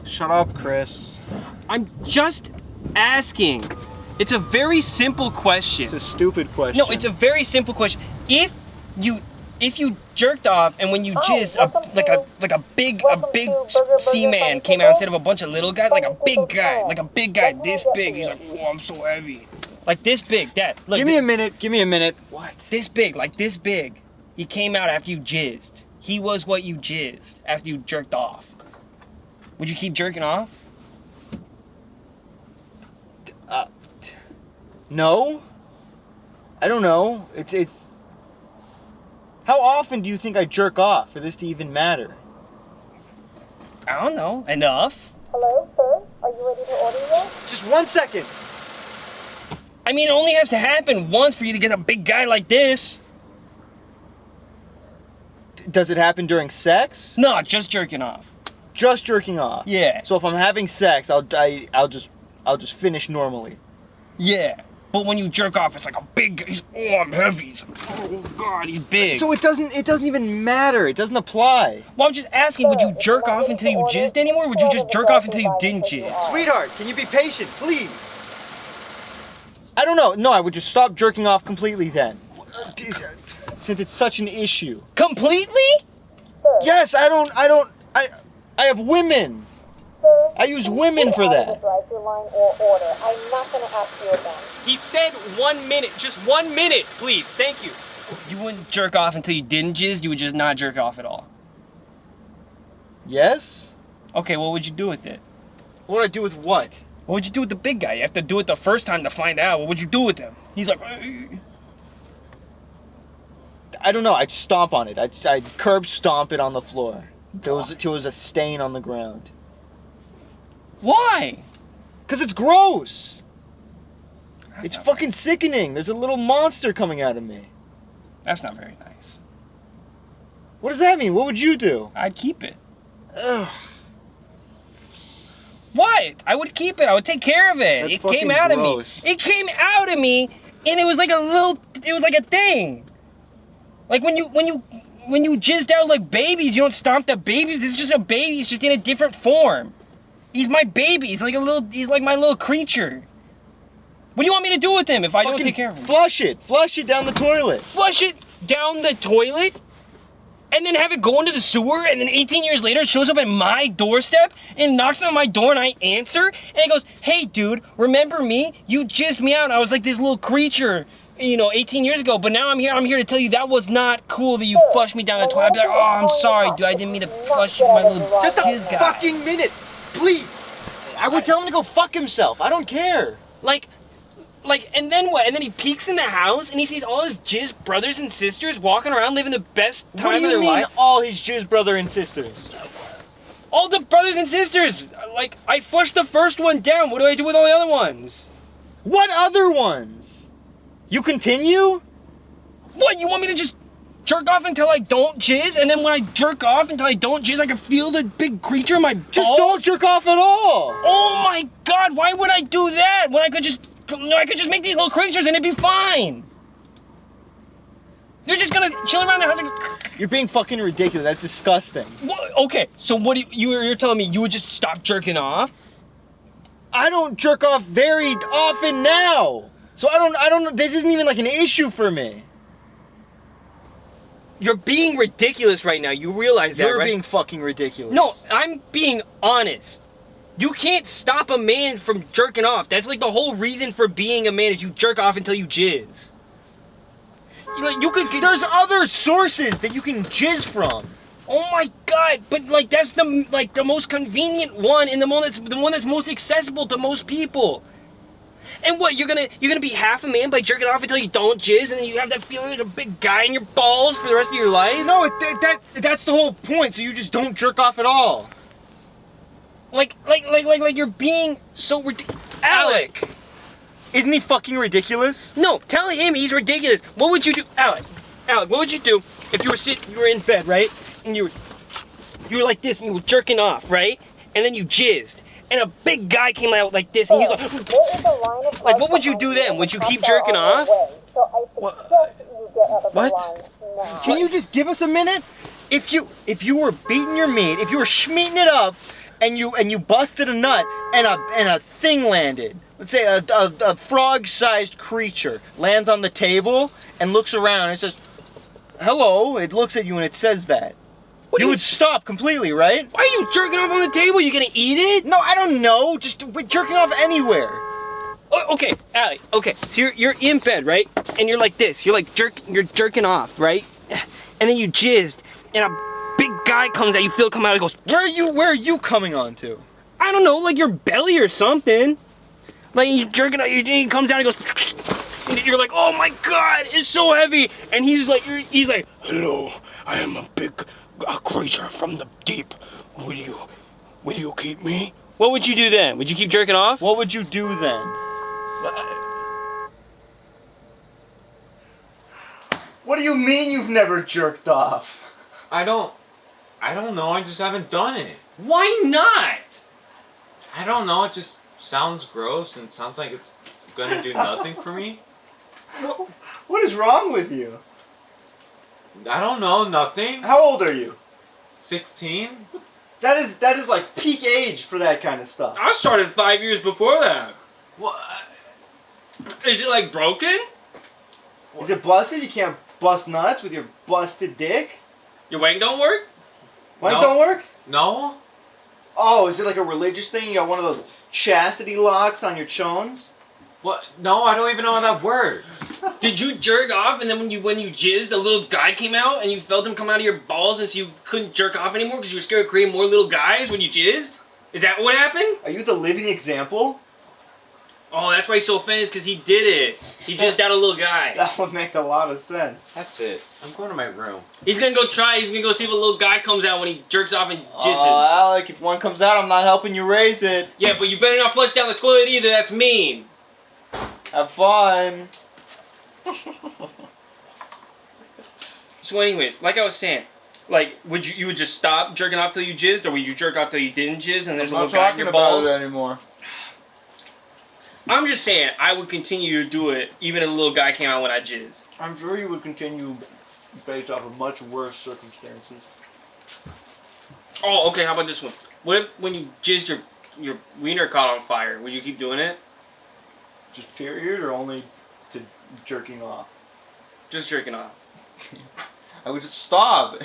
Shut up, Chris. I'm just asking. It's a very simple question. It's a stupid question. No, it's a very simple question. If you jerked off and when you jizzed, like a big seaman came out instead of a bunch of little guys, like a big guy this big. He's like, oh, I'm so heavy. Like this big, Dad. Look, give me a minute. What? This big, like this big. He came out after you jizzed. He was what you jizzed after you jerked off. Would you keep jerking off? No. I don't know. It's. How often do you think I jerk off for this to even matter? I don't know. Enough. Hello, sir. Are you ready to order yet? Just 1 second. I mean, it only has to happen once for you to get a big guy like this. Does it happen during sex? No, just jerking off. Just jerking off. Yeah. So if I'm having sex, I'll just finish normally. Yeah. But when you jerk off, it's like a big. He's, oh, I'm heavy. He's like, oh God, he's big. So it doesn't even matter. It doesn't apply. Well, I'm just asking, would you jerk off until you jizzed anymore, or would you just jerk off until you didn't jizz? Sweetheart, can you be patient, please? I don't know. No, I would just stop jerking off completely then. Since it's such an issue. Completely? Yes, I have women. I use women for that. I'm not going to ask you again. He said 1 minute. Just 1 minute, please. Thank you. You wouldn't jerk off until you didn't jizz? You would just not jerk off at all? Yes? Okay, what would you do with it? What would I do with what? What would you do with the big guy? You have to do it the first time to find out. What would you do with him? He's like... I don't know. I'd stomp on it. I'd curb stomp it on the floor. Till it was a stain on the ground. Why? Because it's gross. That's It's not fucking sickening. There's a little monster coming out of me. That's not very nice. What does that mean? What would you do? I'd keep it. Ugh. What? I would keep it. I would take care of it. That's It came fucking out gross. of me. It came out of me, and it was like a thing. Like when you jizzed out like babies, you don't stomp the babies. This is just a baby. He's just in a different form. He's my baby. He's like my little creature. What do you want me to do with him if I don't take care of him? Flush it. Flush it down the toilet. Flush it down the toilet? And then have it go into the sewer, and then 18 years later it shows up at my doorstep and knocks on my door, and I answer, and it goes, hey dude, remember me? You jizzed me out. I was like this little creature, 18 years ago, but now I'm here to tell you that was not cool that you flushed me down the toilet. I'd be like, oh, I'm sorry, dude, I didn't mean to flush you, my little Just a jizz guy. fucking minute, please. I would tell him to go fuck himself. I don't care. And then what? And then he peeks in the house and he sees all his jizz brothers and sisters walking around living the best time of their life. What do you mean all his jizz brother and sisters? All the brothers and sisters! Like, I flushed the first one down. What do I do with all the other ones? What other ones? You continue? What, you want me to just jerk off until I don't jizz? And then when I jerk off until I don't jizz, I can feel the big creature in my balls? Just don't jerk off at all! Oh my God, why would I do that? When I could just make these little creatures and it'd be fine. They're just gonna chill around the house. You're being fucking ridiculous. That's disgusting. What? Okay, so what you're telling me you would just stop jerking off? I don't jerk off very often now. So I don't, this isn't even like an issue for me. You're being ridiculous right now. You realize that, right? You're being fucking ridiculous. No, I'm being honest. You can't stop a man from jerking off. That's like the whole reason for being a man is you jerk off until you jizz. You could. There's other sources that you can jizz from. Oh my God! But like that's the most convenient one and the one that's most accessible to most people. And what, you're gonna be half a man by jerking off until you don't jizz, and then you have that feeling like a big guy in your balls for the rest of your life? No, that's the whole point. So you just don't jerk off at all. Like you're being so ridiculous. Alec! Isn't he fucking ridiculous? No, tell him he's ridiculous. What would you do, Alec, what would you do if you were in bed, right? And you were like this and you were jerking off, right? And then you jizzed. And a big guy came out like this and he's like, what would you do then? Would you keep jerking off? What? Can you just give us a minute? If you were beating your meat, if you were schmeating it up, and you busted a nut, and a thing landed. Let's say a frog-sized creature lands on the table and looks around and says, "Hello." It looks at you and it says that. What do You you- would stop completely, right? Why are you jerking off on the table? You gonna eat it? No, I don't know. Just jerking off anywhere. Oh, okay, Allie. Okay, so you're in bed, right? And you're like this. You're jerking off, right? And then you jizzed, and a big guy comes out. You feel it come out. He goes, Where are you coming on to? I don't know, like your belly or something. Like you're jerking off. He comes out. And he goes, and you're like, oh my god, it's so heavy. And he's like, hello, I am a big creature from the deep. Will you keep me? What would you do then? Would you keep jerking off? What would you do then? What do you mean you've never jerked off? I don't know. I just haven't done it. Why not? I don't know. It just sounds gross and sounds like it's gonna do nothing for me. What is wrong with you? I don't know. Nothing. How old are you? 16. That is like peak age for that kind of stuff. I started 5 years before that. What? Is it like broken? Is it busted? You can't bust nuts with your busted dick? Your wang don't work? Wank No. don't work? No. Oh, is it like a religious thing? You got one of those chastity locks on your chones? What? No, I don't even know how that works. Did you jerk off and then when you jizzed, a little guy came out and you felt him come out of your balls and so you couldn't jerk off anymore because you were scared of creating more little guys when you jizzed? Is that what happened? Are you the living example? Oh, that's why he's so offended, because he did it. He jizzed out a little guy. That would make a lot of sense. That's it. I'm going to my room. He's gonna go try, he's gonna go see if a little guy comes out when he jerks off and jizzes. Oh, Alec, if one comes out, I'm not helping you raise it. Yeah, but you better not flush down the toilet either, that's mean. Have fun. So anyways, like I was saying, like, you would just stop jerking off till you jizzed, or would you jerk off till you didn't jizz and there's a little guy in your balls? anymore. I'm just saying, I would continue to do it even if a little guy came out when I jizzed. I'm sure you would continue based off of much worse circumstances. Oh, okay, how about this one? What if when you jizzed your wiener caught on fire, would you keep doing it? Just period, or only to jerking off? Just jerking off. I would just stop.